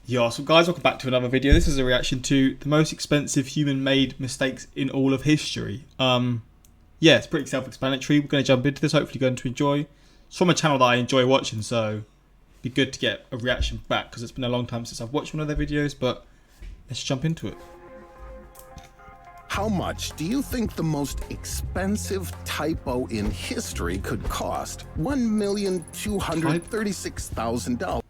Yo, so guys, welcome back to another video. This is a reaction to the most expensive human-made mistakes in all of history. Yeah, it's pretty self-explanatory. We're going to jump into this. Hopefully you're going to enjoy. It's from a channel that I enjoy watching, so it'd be good to get a reaction back because it's been a long time since I've watched one of their videos, but let's jump into it. How much do you think the most expensive typo in history could cost? $1,236,000.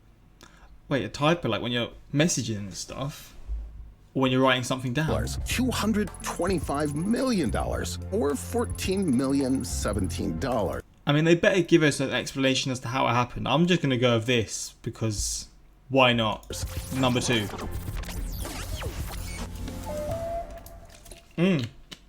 Wait, a typo like when you're messaging and stuff? Or when you're writing something down? $225 million or $14,017,000. I mean, they better give us an explanation as to how it happened. I'm just going to go with this because why not? Number 2.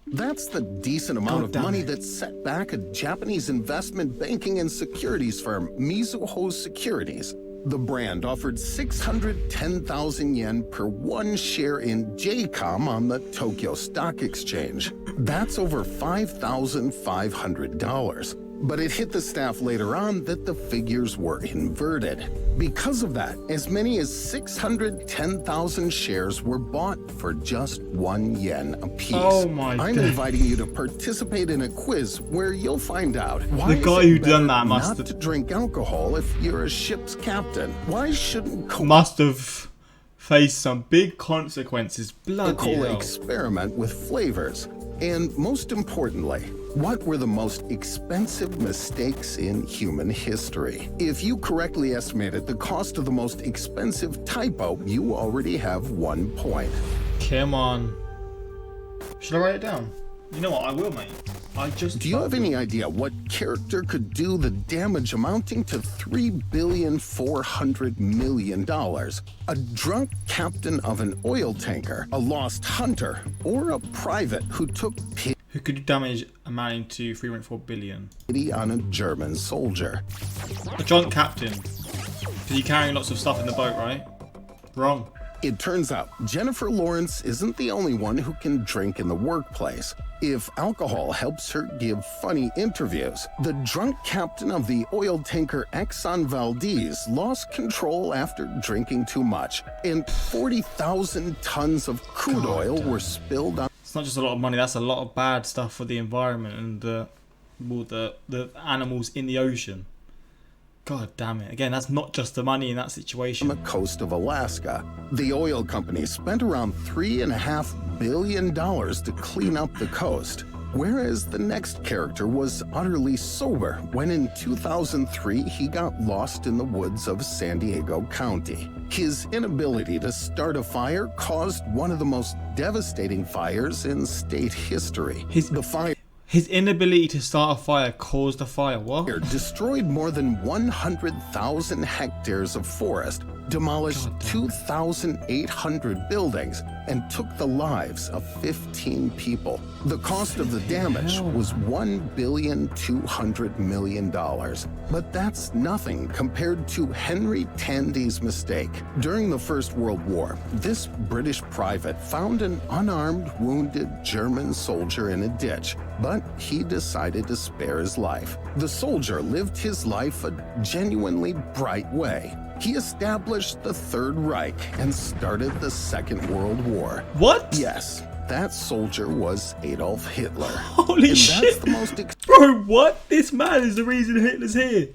That's the decent amount of money that set back a Japanese investment banking and securities firm, Mizuho Securities. The brand offered 610,000 yen per one share in JCOM on the Tokyo Stock Exchange. That's over $5,500. But it hit the staff later on that the figures were inverted. Because of that, as many as 610,000 shares were bought for just 1 yen apiece. Oh my God. I'm inviting you to participate in a quiz where you'll find out why the guy who done that must not to drink alcohol if you're a ship's captain. Why shouldn't must have faced some big consequences. Bloody Coca-Cola hell. experiment with flavors? And most importantly, what were the most expensive mistakes in human history? If you correctly estimated the cost of the most expensive typo, you already have 1 point. Come on. Should I write it down? You know what, I will, mate. Do you have any idea what character could do the damage amounting to $3,400,000,000? A drunk captain of an oil tanker, a lost hunter, or a private who took pity Who could do damage amounting to 3.4 billion? on a German soldier? A drunk captain. Because you're carrying lots of stuff in the boat, right? Wrong. It turns out Jennifer Lawrence isn't the only one who can drink in the workplace. If alcohol helps her give funny interviews, the drunk captain of the oil tanker Exxon Valdez lost control after drinking too much, and 40,000 tons of crude oil were spilled on. It's not just a lot of money, that's a lot of bad stuff for the environment and the animals in the ocean. God damn it. Again, that's not just the money in that situation. On the coast of Alaska. The oil company spent around $3.5 billion to clean up the coast, whereas the next character was utterly sober when in 2003 he got lost in the woods of San Diego County. His inability to start a fire caused one of the most devastating fires in state history. His inability to start a fire caused a fire. What? Destroyed more than 100,000 hectares of forest, demolished 2,800 buildings, and took the lives of 15 people. The cost of the damage was $1,200,000,000. But that's nothing compared to Henry Tandy's mistake. During the First World War, this British private found an unarmed, wounded German soldier in a ditch, but he decided to spare his life. The soldier lived his life a genuinely bright way. He established the Third Reich and started the Second World War. What? Yes, that soldier was Adolf Hitler. Holy shit! That's the most Bro, what? This man is the reason Hitler's here.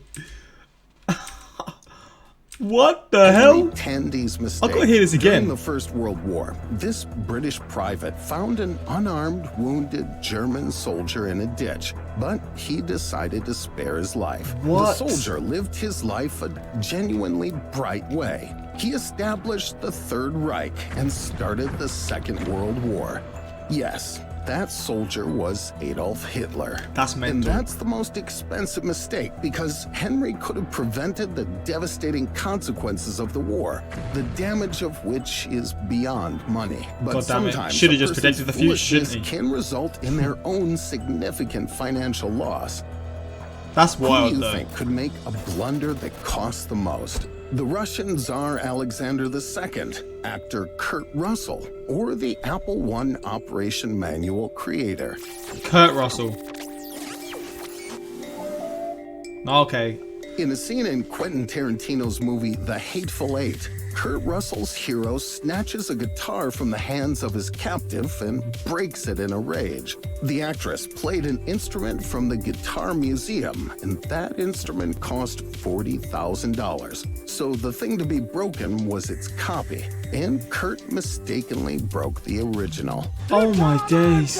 What the hell? Tandy's mistake. I've got to hear this again. During the First World War, this British private found an unarmed, wounded German soldier in a ditch, but he decided to spare his life. What? The soldier lived his life a genuinely bright way. He established the Third Reich and started the Second World War. Yes, that soldier was Adolf Hitler. That's mental. And that's the most expensive mistake because Henry could have prevented the devastating consequences of the war, the damage of which is beyond money. But sometimes should have just protected the future, shouldn't he? Can result in their own significant financial loss. That's wild, Who do you though. think could make a blunder that costs the most? The Russian Tsar Alexander II, actor Kurt Russell, or the Apple I operation manual creator? Kurt Russell. Okay. In a scene in Quentin Tarantino's movie The Hateful Eight, Kurt Russell's hero snatches a guitar from the hands of his captive and breaks it in a rage. The actress played an instrument from the Guitar Museum, and that instrument cost $40,000. So the thing to be broken was its copy, and Kurt mistakenly broke the original. Oh my days.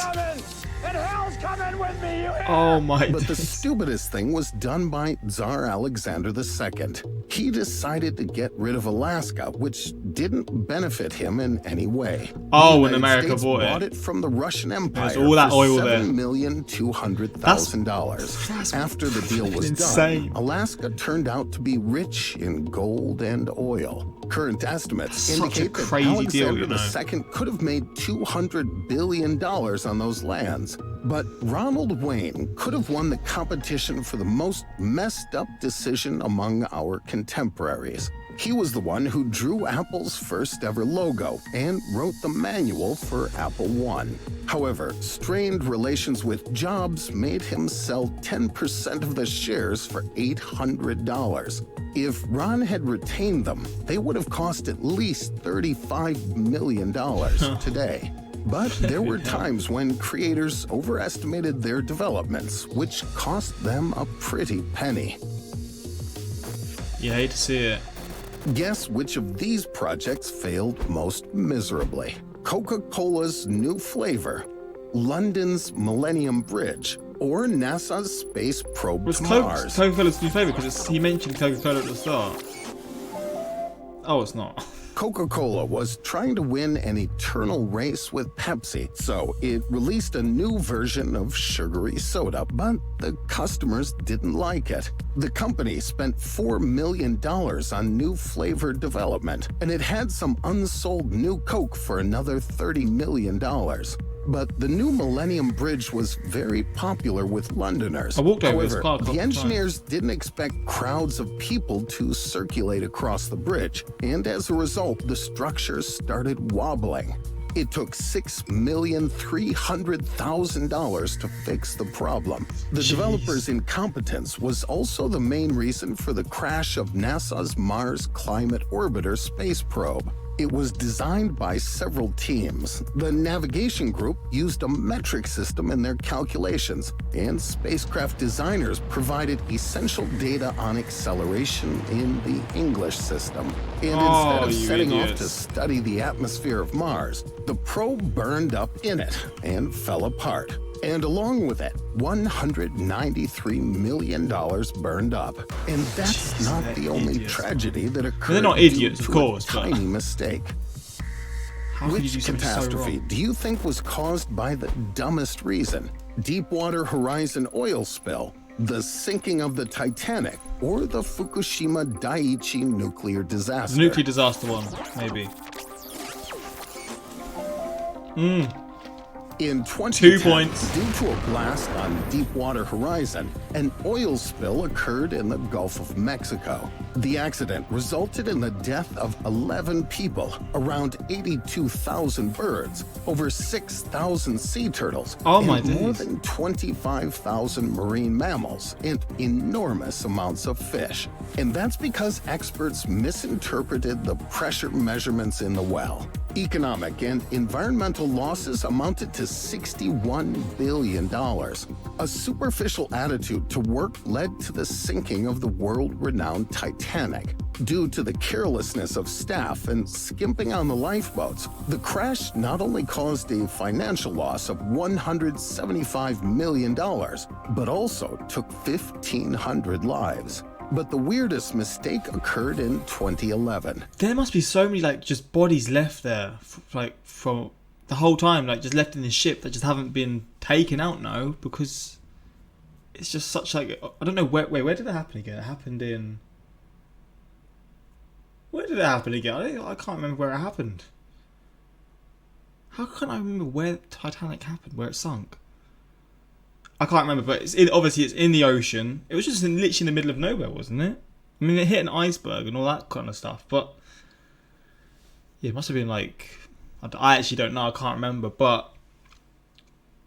And hell's coming with me, you hear? Oh my But the days. stupidest thing was done by Tsar Alexander II. He decided to get rid of Alaska, which didn't benefit him in any way. Oh, The when United America States bought bought it. it from the Russian Empire There's all that for oil there. $7,200,000. That's After the deal was insane. done, Alaska turned out to be rich in gold and oil. Current estimates Such a indicate that crazy deal, Alexander you know. II could have made $200 billion on those lands. But Ronald Wayne could have won the competition for the most messed up decision among our contemporaries. He was the one who drew Apple's first ever logo and wrote the manual for Apple I. However, strained relations with Jobs made him sell 10% of the shares for $800. If Ron had retained them, they would have cost at least $35 million today. But there were times when creators overestimated their developments, which cost them a pretty penny. You hate to see it. Guess which of these projects failed most miserably? Coca-Cola's new flavor, London's Millennium Bridge, or NASA's space probe Was to Mars? Coca-Cola's new favourite because he mentioned Coca-Cola at the start. Oh, it's not. Coca-Cola was trying to win an eternal race with Pepsi, so it released a new version of sugary soda, but the customers didn't like it. The company spent $4 million on new flavor development, and it had some unsold new Coke for another $30 million. But the new Millennium Bridge was very popular with Londoners. I walked over this However, car a couple the times. engineers didn't expect crowds of people to circulate across the bridge, and as a result, the structure started wobbling. It took $6,300,000 to fix the problem. The developers' incompetence was also the main reason for the crash of NASA's Mars Climate Orbiter space probe. It was designed by several teams. The navigation group used a metric system in their calculations, and spacecraft designers provided essential data on acceleration in the English system. And instead of you setting off idiots. to study the atmosphere of Mars, the probe burned up in it and fell apart. And along with it, $193 million burned up. And that's Jeez, not they're the only idiots. tragedy that occurred. They're not due idiots, of to course, a but- tiny mistake. How could you do Which something so catastrophe wrong? do you think was caused by the dumbest reason? Deepwater Horizon oil spill, the sinking of the Titanic, or the Fukushima Daiichi nuclear disaster? The nuclear disaster one, maybe. In 2010, 2 points. due to a blast on Deepwater Horizon, an oil spill occurred in the Gulf of Mexico. The accident resulted in the death of 11 people, around 82,000 birds, over 6,000 sea turtles, Oh my and more days. than 25,000 marine mammals, and enormous amounts of fish. And that's because experts misinterpreted the pressure measurements in the well. Economic and environmental losses amounted to $61 billion. A superficial attitude to work led to the sinking of the world-renowned Titanic. Due to the carelessness of staff and skimping on the lifeboats, the crash not only caused a financial loss of $175 million, but also took 1,500 lives. But the weirdest mistake occurred in 2011. There must be so many like just bodies left there, like from the whole time, like just left in the ship that just haven't been taken out now because it's just such like I don't know where did it happen again? It happened in. Where did it happen again? I can't remember where it happened. How can't I remember where Titanic happened? Where it sunk? I can't remember, but obviously it's in the ocean. It was just literally in the middle of nowhere, wasn't it? I mean, it hit an iceberg and all that kind of stuff, but yeah, it must have been like I actually don't know. I can't remember, but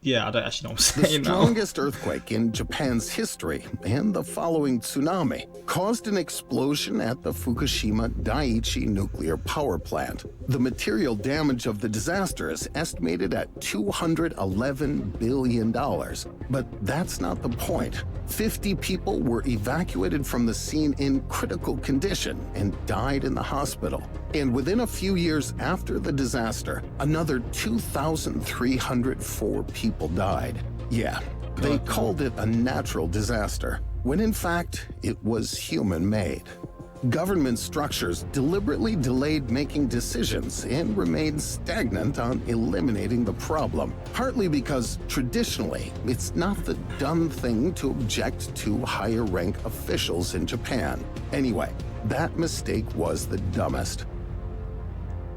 Yeah, I don't actually know what I'm The saying now. strongest earthquake in Japan's history and the following tsunami caused an explosion at the Fukushima Daiichi nuclear power plant. The material damage of the disaster is estimated at $211 billion. But that's not the point. 50 people were evacuated from the scene in critical condition and died in the hospital. And within a few years after the disaster, another 2,304 people died. Yeah, they called it a natural disaster, when in fact, it was human-made. Government structures deliberately delayed making decisions and remained stagnant on eliminating the problem, partly because traditionally, it's not the done thing to object to higher-rank officials in Japan. Anyway, that mistake was the dumbest.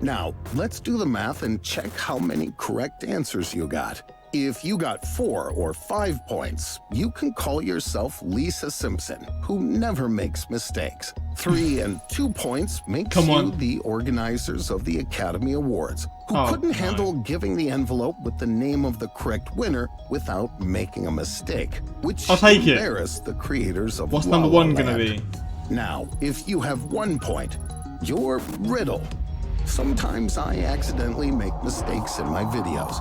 Now, let's do the math and check how many correct answers you got. If you got 4 or 5 points, you can call yourself Lisa Simpson, who never makes mistakes. 3 and 2 points makes you the organizers of the Academy Awards, who couldn't handle giving the envelope with the name of the correct winner without making a mistake, which embarrassed the creators of What's La number La 1 gonna Land. be? Now, if you have 1 point, you're Riddle. Sometimes I accidentally make mistakes in my videos.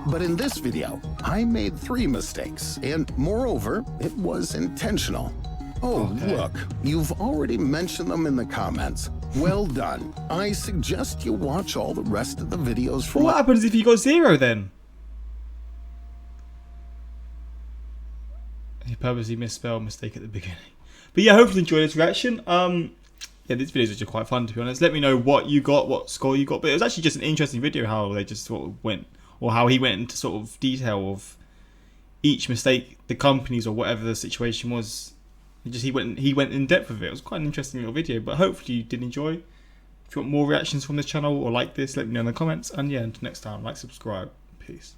But in this video, I made 3 mistakes, and moreover, it was intentional. Oh, look, you've already mentioned them in the comments. Well done. I suggest you watch all the rest of the videos from... What happens if you got 0 then? He purposely misspelled mistake at the beginning. But yeah, hopefully you enjoyed this reaction. Yeah, these videos are just quite fun, to be honest. Let me know what you got, what score you got. But it was actually just an interesting video how they just sort of went, or how he went into sort of detail of each mistake, the companies or whatever the situation was. He went in depth with it. It was quite an interesting little video. But hopefully you did enjoy. If you want more reactions from this channel or like this, let me know in the comments. And yeah, until next time, like, subscribe. Peace.